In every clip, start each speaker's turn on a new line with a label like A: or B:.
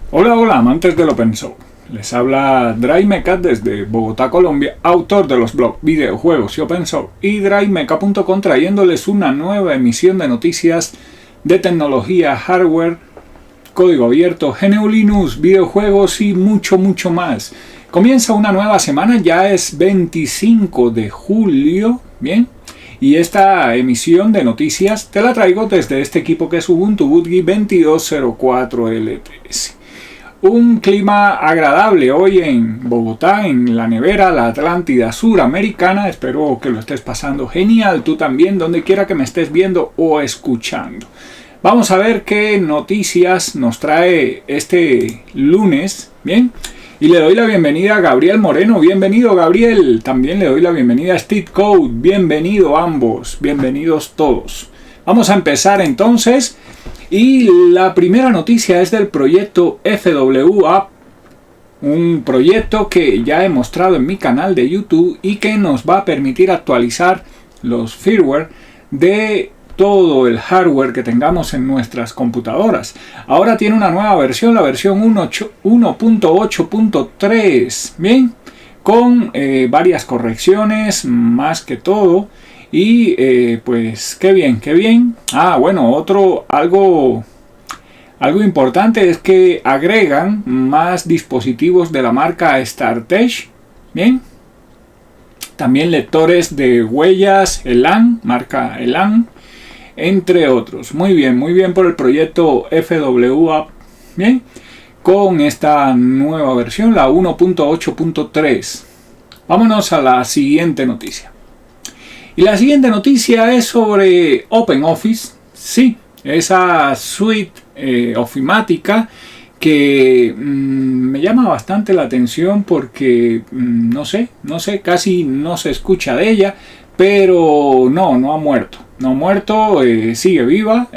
A: Hola, hola, amantes del Open Source. Les habla DriveMeca desde Bogotá, Colombia, autor de los blogs Videojuegos y Open Source y DriveMeca.com, trayéndoles una nueva emisión de noticias de tecnología, hardware, código abierto, GNU Linux, videojuegos y mucho más. Comienza una nueva semana, ya es 25 de julio, ¿bien? Y esta emisión de noticias te la traigo desde este equipo que es Ubuntu BootGui 2204 LTS. Un clima agradable hoy en Bogotá, en la nevera, la Atlántida suramericana. Espero que lo estés pasando genial, tú también, donde quiera que me estés viendo o escuchando. Vamos a ver qué noticias nos trae este lunes, ¿bien? Y le doy la bienvenida a Gabriel Moreno. Bienvenido, Gabriel. También le doy la bienvenida a Steve Code. Bienvenido ambos. Bienvenidos todos. Vamos a empezar entonces. Y la primera noticia es del proyecto FWApp, un proyecto que ya he mostrado en mi canal de YouTube y que nos va a permitir actualizar los firmware de todo el hardware que tengamos en nuestras computadoras. Ahora tiene una nueva versión, la versión 1.8.3, bien, con varias correcciones, más que todo. Y pues qué bien. Bueno, algo importante es que agregan más dispositivos de la marca StarTech, bien. También lectores de huellas Elan, marca Elan, entre otros. Muy bien por el proyecto FWApp, bien, con esta nueva versión, la 1.8.3. Vámonos a la siguiente noticia. Y la siguiente noticia es sobre OpenOffice. Sí, esa suite ofimática que me llama bastante la atención porque no sé, casi no se escucha de ella, pero no ha muerto. No ha muerto, sigue viva.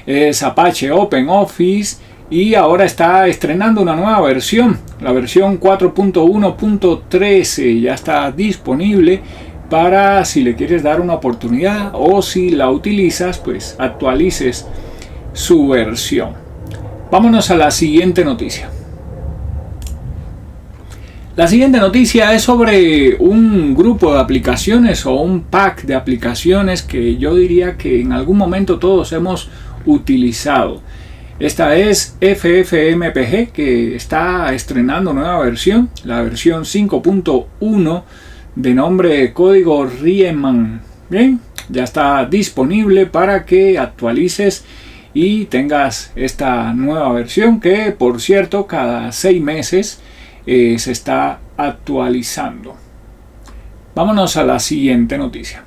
A: Es Apache OpenOffice y ahora está estrenando una nueva versión. La versión 4.1.13 ya está disponible para, si le quieres dar una oportunidad o si la utilizas, pues actualices su versión. Vámonos a la siguiente noticia. La siguiente noticia es sobre un grupo de aplicaciones o un pack de aplicaciones que yo diría que en algún momento todos hemos utilizado. Esta es FFmpeg, que está estrenando nueva versión, la versión 5.1 de nombre código Riemann. Bien, ya está disponible para que actualices y tengas esta nueva versión que, por cierto, cada 6 meses se está actualizando. Vámonos a la siguiente noticia.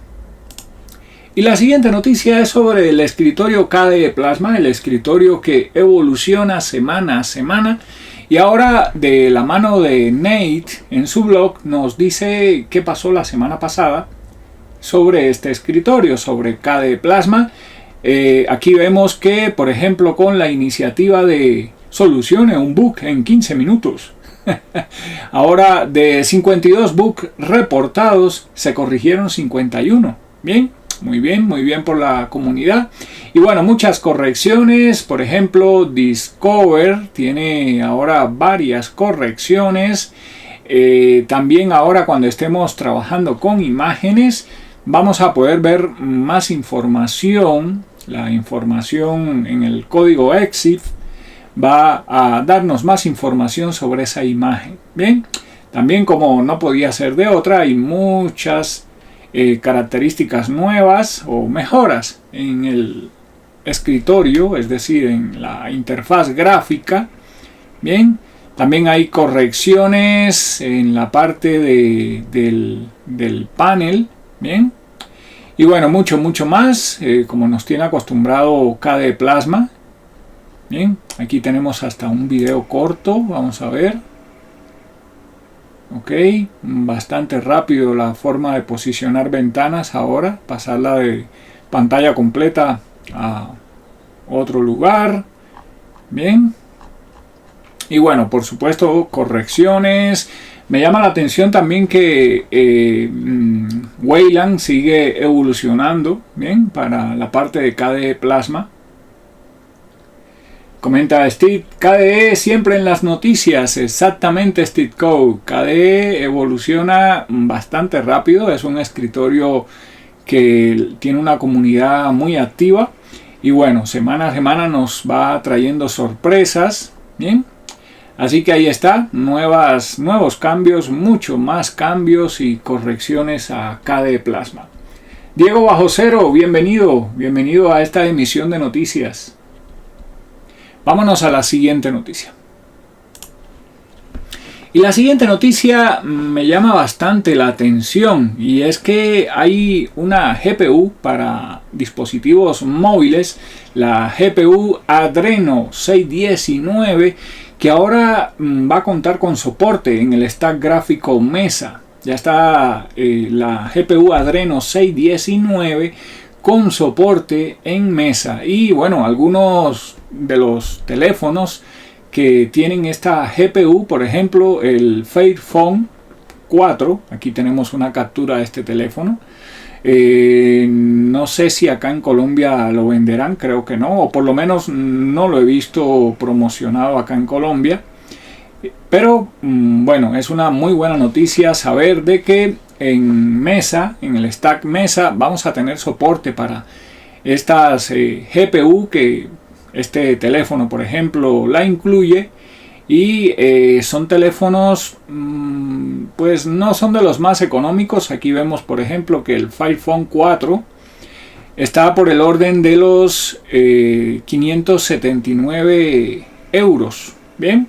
A: Y la siguiente noticia es sobre el escritorio KDE Plasma, el escritorio que evoluciona semana a semana. Y ahora, de la mano de Nate, en su blog, nos dice qué pasó la semana pasada sobre este escritorio, sobre KDE Plasma. Aquí vemos que, por ejemplo, con la iniciativa de solucione un bug en 15 minutos. Ahora, de 52 bugs reportados, se corrigieron 51. Bien. Muy bien por la comunidad. Y bueno, muchas correcciones. Por ejemplo, Discover tiene ahora varias correcciones. También ahora, cuando estemos trabajando con imágenes, vamos a poder ver más información. La información en el código EXIF va a darnos más información sobre esa imagen. Bien, también, como no podía ser de otra, hay muchas características nuevas o mejoras en el escritorio, es decir, en la interfaz gráfica. Bien, también hay correcciones en la parte del panel. Bien, y bueno, mucho más, como nos tiene acostumbrado KDE Plasma. Bien, aquí tenemos hasta un video corto, vamos a ver. Ok, bastante rápido la forma de posicionar ventanas ahora, pasarla de pantalla completa a otro lugar. Bien, y bueno, por supuesto, correcciones. Me llama la atención también que Wayland sigue evolucionando, bien, para la parte de KDE Plasma. Comenta Steve, KDE siempre en las noticias, exactamente Steve Code. KDE evoluciona bastante rápido, es un escritorio que tiene una comunidad muy activa y bueno, semana a semana nos va trayendo sorpresas, bien. Así que ahí está, nuevos cambios, mucho más cambios y correcciones a KDE Plasma. Diego Bajo Cero, bienvenido a esta emisión de noticias. Vámonos a la siguiente noticia. Y la siguiente noticia me llama bastante la atención y es que hay una GPU para dispositivos móviles, la GPU Adreno 619, que ahora va a contar con soporte en el stack gráfico Mesa. Ya está la GPU Adreno 619 con soporte en Mesa. Y bueno, algunos de los teléfonos que tienen esta GPU, por ejemplo el Fairphone 4, aquí tenemos una captura de este teléfono. No sé si acá en Colombia lo venderán, creo que no, o por lo menos no lo he visto promocionado acá en Colombia. Pero bueno, es una muy buena noticia saber de que en Mesa, en el stack Mesa, vamos a tener soporte para estas GPU que este teléfono, por ejemplo, la incluye. Y son teléfonos pues no son de los más económicos. Aquí vemos por ejemplo que el Fairphone 4 está por el orden de los 579 euros. Bien,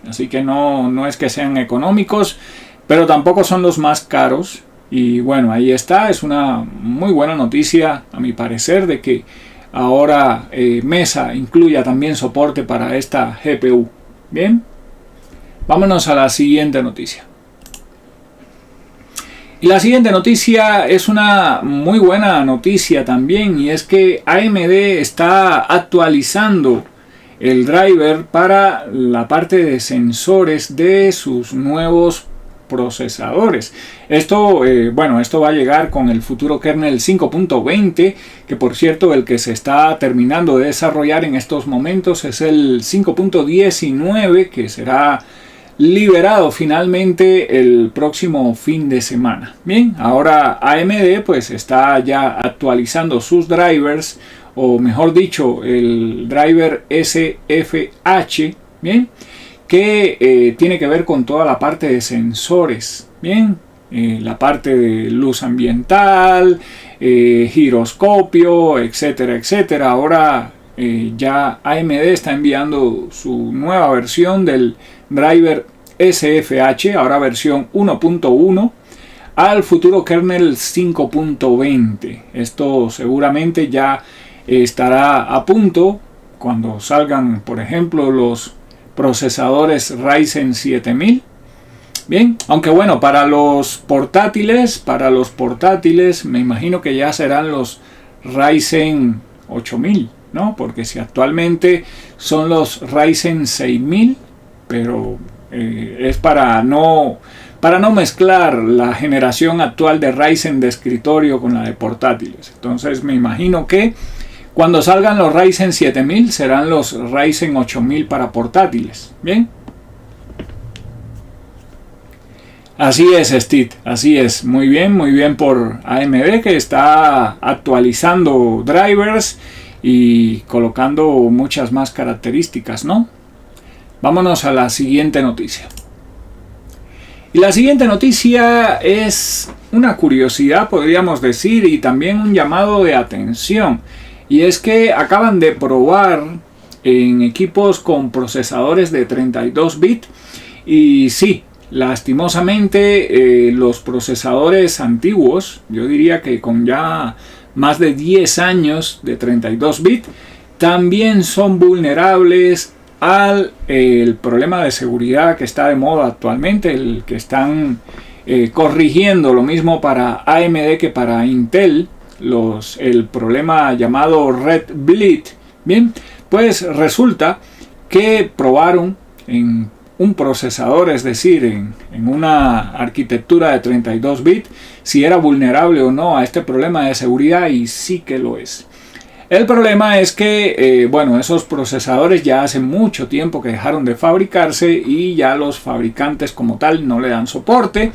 A: así que no es que sean económicos, pero tampoco son los más caros. Y bueno, ahí está, es una muy buena noticia a mi parecer de que ahora Mesa incluya también soporte para esta GPU. Bien, vámonos a la siguiente noticia. Y la siguiente noticia es una muy buena noticia también, y es que AMD está actualizando el driver para la parte de sensores de sus nuevos procesadores. Esto va a llegar con el futuro kernel 5.20, que por cierto el que se está terminando de desarrollar en estos momentos es el 5.19, que será liberado finalmente el próximo fin de semana. Bien, ahora AMD pues está ya actualizando sus drivers, o mejor dicho, el driver SFH, bien, que tiene que ver con toda la parte de sensores, bien, la parte de luz ambiental, giroscopio, etcétera, etcétera. Ahora ya AMD está enviando su nueva versión del driver SFH, ahora versión 1.1, al futuro kernel 5.20. Esto seguramente ya estará a punto cuando salgan, por ejemplo, los procesadores Ryzen 7000. Bien, aunque bueno, para los portátiles me imagino que ya serán los Ryzen 8000, ¿no? Porque si actualmente son los Ryzen 6000, pero es para no mezclar la generación actual de Ryzen de escritorio con la de portátiles. Entonces me imagino que cuando salgan los Ryzen 7000 serán los Ryzen 8000 para portátiles. Bien. Así es, Steve. Así es. Muy bien por AMD, que está actualizando drivers y colocando muchas más características, ¿no? Vámonos a la siguiente noticia. Y la siguiente noticia es una curiosidad, podríamos decir, y también un llamado de atención. Y es que acaban de probar en equipos con procesadores de 32 bits. Y sí, lastimosamente los procesadores antiguos, yo diría que con ya más de 10 años de 32 bits, también son vulnerables al el problema de seguridad que está de moda actualmente, el que están corrigiendo, lo mismo para AMD que para Intel, el problema llamado Red Bleed. Bien, pues resulta que probaron en un procesador, es decir, en una arquitectura de 32 bits, si era vulnerable o no a este problema de seguridad, y sí que lo es. El problema es que, bueno, esos procesadores ya hace mucho tiempo que dejaron de fabricarse y ya los fabricantes como tal no le dan soporte.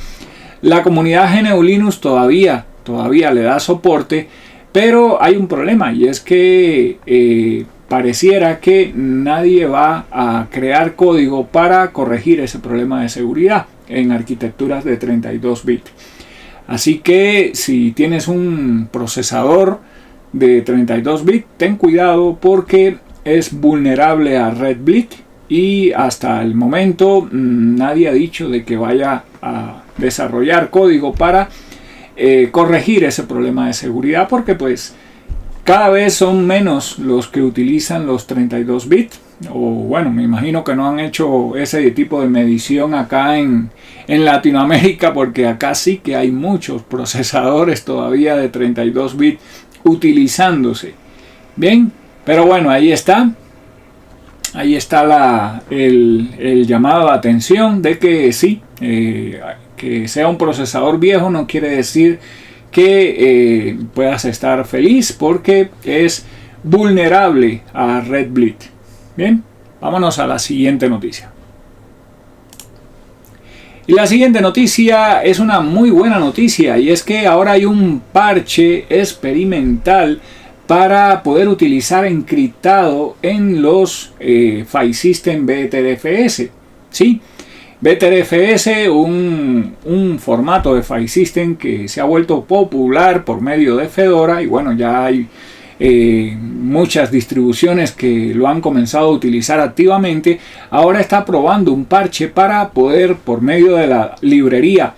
A: La comunidad GNU Linux todavía le da soporte, pero hay un problema y es que pareciera que nadie va a crear código para corregir ese problema de seguridad en arquitecturas de 32 bits. Así que si tienes un procesador de 32 bits, ten cuidado porque es vulnerable a Red Bleed y hasta el momento nadie ha dicho de que vaya a desarrollar código para corregir ese problema de seguridad, porque pues cada vez son menos los que utilizan los 32 bits, o bueno, me imagino que no han hecho ese tipo de medición acá en Latinoamérica, porque acá sí que hay muchos procesadores todavía de 32 bits utilizándose. Bien, pero bueno, ahí está el llamado de atención de que sí, que sea un procesador viejo no quiere decir que puedas estar feliz, porque es vulnerable a Red Bleed. Bien, vámonos a la siguiente noticia. Y la siguiente noticia es una muy buena noticia, y es que ahora hay un parche experimental para poder utilizar encriptado en los File System BTRFS. ¿Sí? BTRFS, un formato de File System que se ha vuelto popular por medio de Fedora, y bueno, ya hay muchas distribuciones que lo han comenzado a utilizar activamente. Ahora está probando un parche para poder, por medio de la librería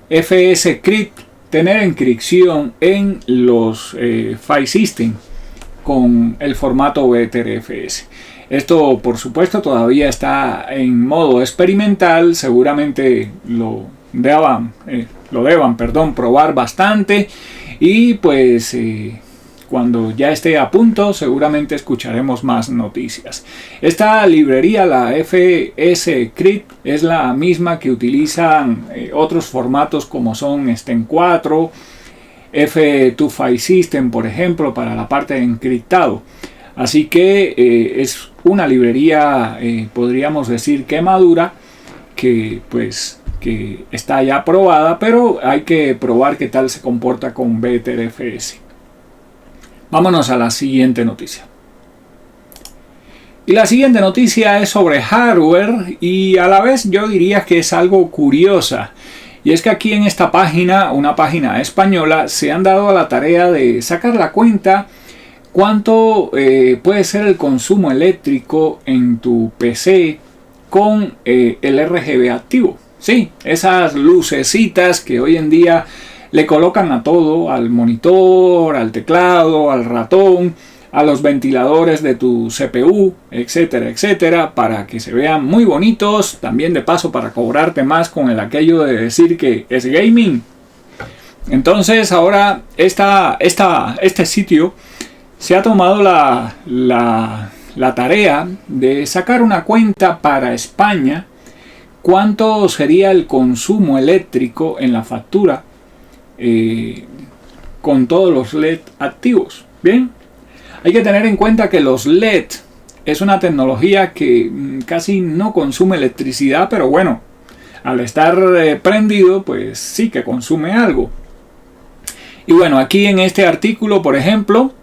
A: FSCrypt, tener encripción en los File System con el formato BTRFS. Esto, por supuesto, todavía está en modo experimental. Seguramente lo deban probar bastante, y pues cuando ya esté a punto seguramente escucharemos más noticias. Esta librería, la FSCrypt, es la misma que utilizan otros formatos como son Sten 4, F2 File System, por ejemplo, para la parte de encriptado. Así que es una librería, podríamos decir que madura, que está ya probada, pero hay que probar qué tal se comporta con BTRFS. Vámonos a la siguiente noticia. Y la siguiente noticia es sobre hardware, y a la vez yo diría que es algo curiosa. Y es que aquí en esta página, una página española, se han dado a la tarea de sacar la cuenta cuánto puede ser el consumo eléctrico en tu PC con el RGB activo. Sí, esas lucecitas que hoy en día le colocan a todo, al monitor, al teclado, al ratón, a los ventiladores de tu CPU, etcétera, etcétera, para que se vean muy bonitos, también de paso para cobrarte más con el aquello de decir que es gaming. Entonces ahora este sitio se ha tomado la tarea de sacar una cuenta para España, cuánto sería el consumo eléctrico en la factura con todos los LED activos. Bien, hay que tener en cuenta que los LED es una tecnología que casi no consume electricidad, pero bueno, al estar prendido, pues sí que consume algo. Y bueno, aquí en este artículo, por ejemplo,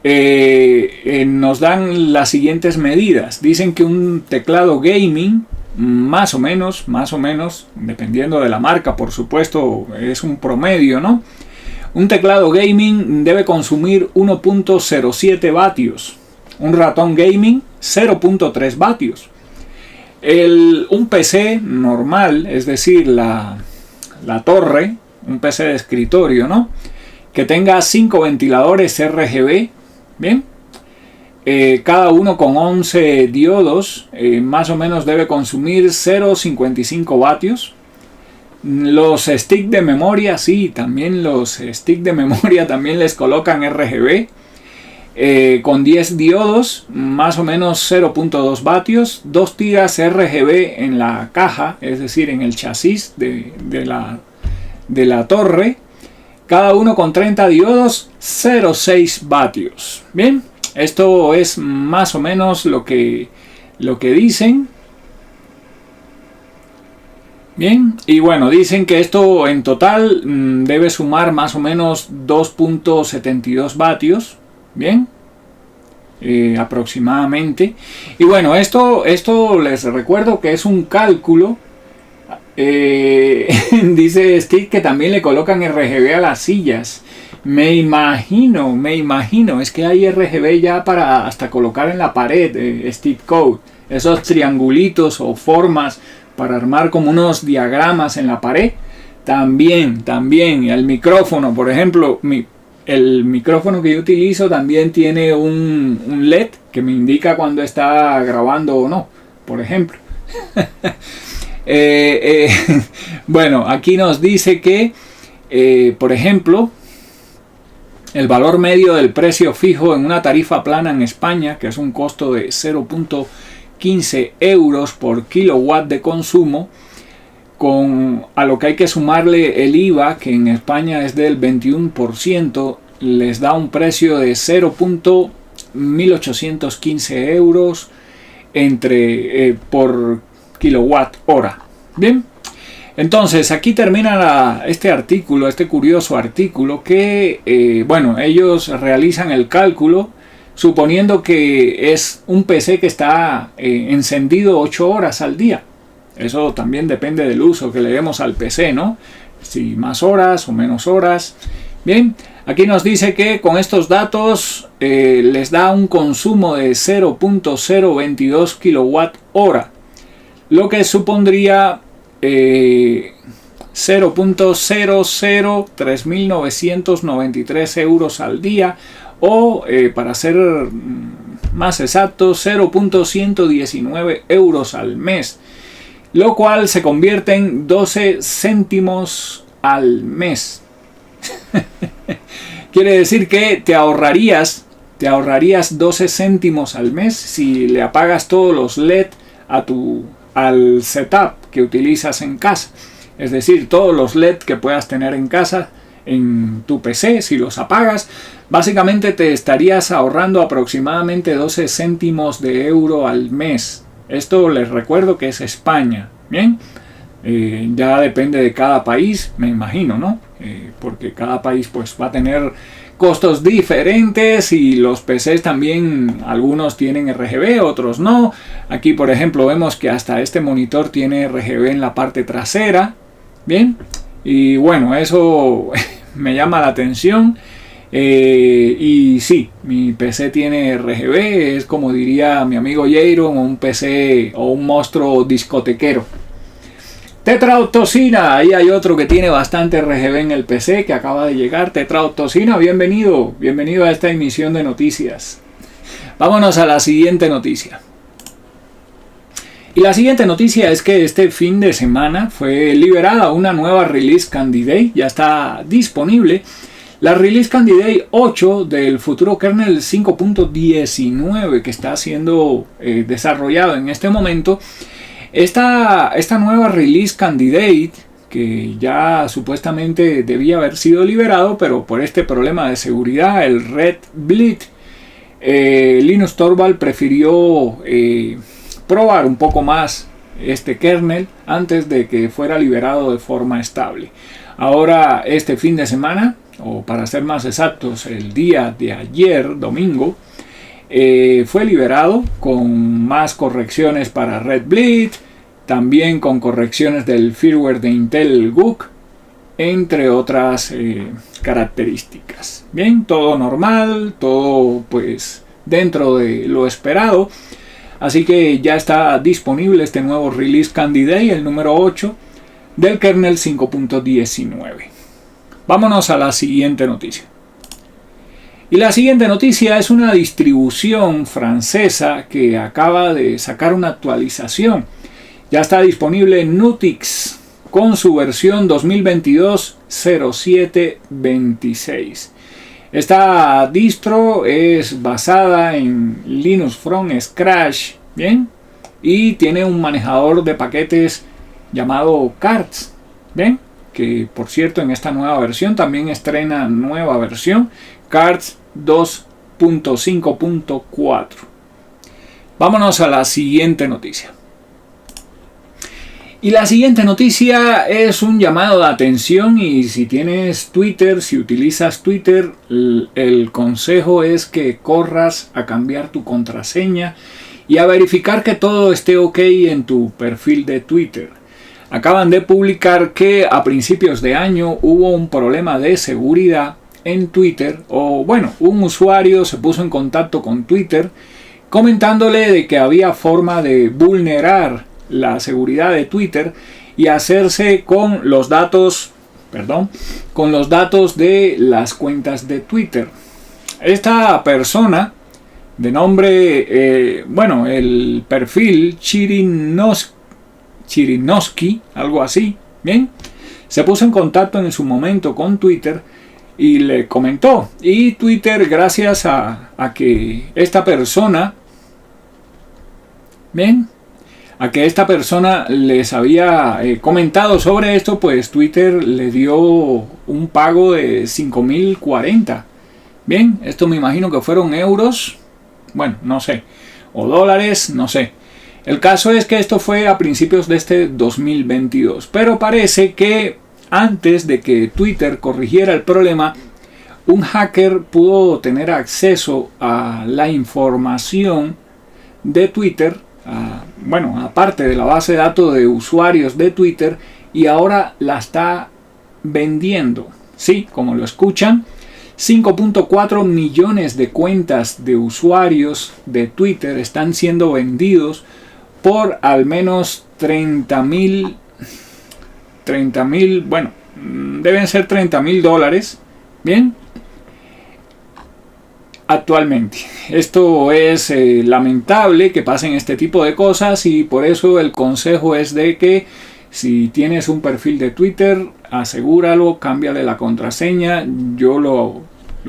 A: nos dan las siguientes medidas. Dicen que un teclado gaming, más o menos, dependiendo de la marca, por supuesto, es un promedio, ¿no? Un teclado gaming debe consumir 1.07 vatios. Un ratón gaming, 0.3 vatios. Un PC normal, es decir, la torre, un PC de escritorio, ¿no?, que tenga 5 ventiladores RGB, bien, cada uno con 11 diodos, más o menos debe consumir 0.55 vatios. Los sticks de memoria, sí, también los sticks de memoria también les colocan RGB, con 10 diodos, más o menos 0.2 vatios, 2 tiras RGB en la caja, es decir, en el chasis de la torre. cada uno con 30 diodos, 0,6 vatios. Bien, esto es más o menos lo que dicen. Bien, y bueno, dicen que esto en total debe sumar más o menos 2,72 vatios. Bien, aproximadamente. Y bueno, esto les recuerdo que es un cálculo. Dice Steve que también le colocan RGB a las sillas. Me imagino, es que hay RGB ya para hasta colocar en la pared, Steve Code. Esos triangulitos o formas para armar como unos diagramas en la pared. También, y el micrófono, por ejemplo, el micrófono que yo utilizo también tiene un LED que me indica cuando está grabando o no, por ejemplo. Bueno, aquí nos dice que, por ejemplo, el valor medio del precio fijo en una tarifa plana en España, que es un costo de 0,15 euros por kilowatt de consumo, a lo que hay que sumarle el IVA, que en España es del 21%, les da un precio de 0,1815 euros por kilowatt hora. Bien, entonces aquí termina este artículo, este curioso artículo que, bueno, ellos realizan el cálculo suponiendo que es un PC que está encendido 8 horas al día. Eso también depende del uso que le demos al PC, ¿no? Si más horas o menos horas. Bien, aquí nos dice que con estos datos les da un consumo de 0,022 kilowatt hora, lo que supondría 0,003.993 euros al día, o para ser más exacto, 0,119 euros al mes, lo cual se convierte en 12 céntimos al mes. Quiere decir que te ahorrarías 12 céntimos al mes si le apagas todos los LED al setup que utilizas en casa. Es decir, todos los LED que puedas tener en casa, en tu PC, si los apagas, básicamente te estarías ahorrando aproximadamente 12 céntimos de euro al mes. Esto les recuerdo que es España. Bien, ya depende de cada país, me imagino, ¿no? Porque cada país pues va a tener costos diferentes, y los PCs también, algunos tienen RGB, otros no. Aquí, por ejemplo, vemos que hasta este monitor tiene RGB en la parte trasera. Bien, y bueno, eso me llama la atención. Y sí, mi PC tiene RGB, es como diría mi amigo Jaron, un PC o un monstruo discotequero. Tetraoctosina, ahí hay otro que tiene bastante RGB en el PC, que acaba de llegar. Tetraoctosina, bienvenido a esta emisión de noticias. Vámonos a la siguiente noticia. Y la siguiente noticia es que este fin de semana fue liberada una nueva Release Candidate, ya está disponible. La Release Candidate 8 del futuro kernel 5.19 que está siendo desarrollado en este momento. Esta nueva Release Candidate, que ya supuestamente debía haber sido liberado, pero por este problema de seguridad, el Red Bleed, Linus Torvald prefirió probar un poco más este kernel antes de que fuera liberado de forma estable. Ahora, este fin de semana, o para ser más exactos, el día de ayer, domingo, fue liberado con más correcciones para Red Bleed, también con correcciones del firmware de Intel GUC, entre otras características. Bien, todo normal, todo pues dentro de lo esperado. Así que ya está disponible este nuevo Release Candidate, el número 8 del kernel 5.19. Vámonos a la siguiente noticia. Y la siguiente noticia es una distribución francesa que acaba de sacar una actualización. Ya está disponible Nutix con su versión 2022-0726. Esta distro es basada en Linux from Scratch, ¿bien? Y tiene un manejador de paquetes llamado CARTS, ¿bien? que por cierto en esta nueva versión también estrena nueva versión, Cards 2.5.4. Vámonos a la siguiente noticia. Y la siguiente noticia es un llamado de atención, y si tienes Twitter, si utilizas Twitter, el consejo es que corras a cambiar tu contraseña y a verificar que todo esté ok en tu perfil de Twitter. Acaban de publicar que a principios de año hubo un problema de seguridad en Twitter, o bueno, un usuario se puso en contacto con Twitter comentándole de que había forma de vulnerar la seguridad de Twitter y hacerse con los datos, de las cuentas de Twitter. Esta persona de nombre, el perfil Chirinovsky, algo así, bien, se puso en contacto en su momento con Twitter y le comentó, y Twitter, gracias a que esta persona, bien, a que esta persona les había comentado sobre esto, pues Twitter le dio un pago de 5.040. Bien, esto me imagino que fueron euros, bueno, no sé, o dólares, no sé. El caso es que esto fue a principios de este 2022, pero parece que antes de que Twitter corrigiera el problema, un hacker pudo tener acceso a la información de Twitter, aparte de la base de datos de usuarios de Twitter, y ahora la está vendiendo. Sí, como lo escuchan, 5.4 millones de cuentas de usuarios de Twitter están siendo vendidos por al menos 30.000, deben ser $30.000, bien, actualmente. Esto es lamentable que pasen este tipo de cosas, y por eso el consejo es de que si tienes un perfil de Twitter, asegúralo, cámbiale la contraseña. Yo lo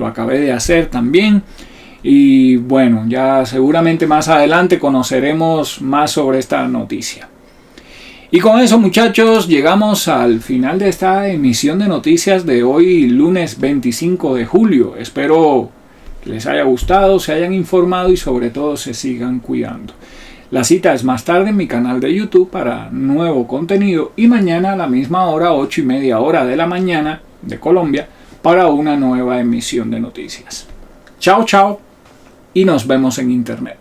A: acabé de hacer también, y bueno, ya seguramente más adelante conoceremos más sobre esta noticia. Y con eso, muchachos, llegamos al final de esta emisión de noticias de hoy, lunes 25 de julio. Espero que les haya gustado, se hayan informado y sobre todo se sigan cuidando. La cita es más tarde en mi canal de YouTube para nuevo contenido, y mañana a la misma hora, 8:30 hora de la mañana de Colombia, para una nueva emisión de noticias. Chao, chao, y nos vemos en internet.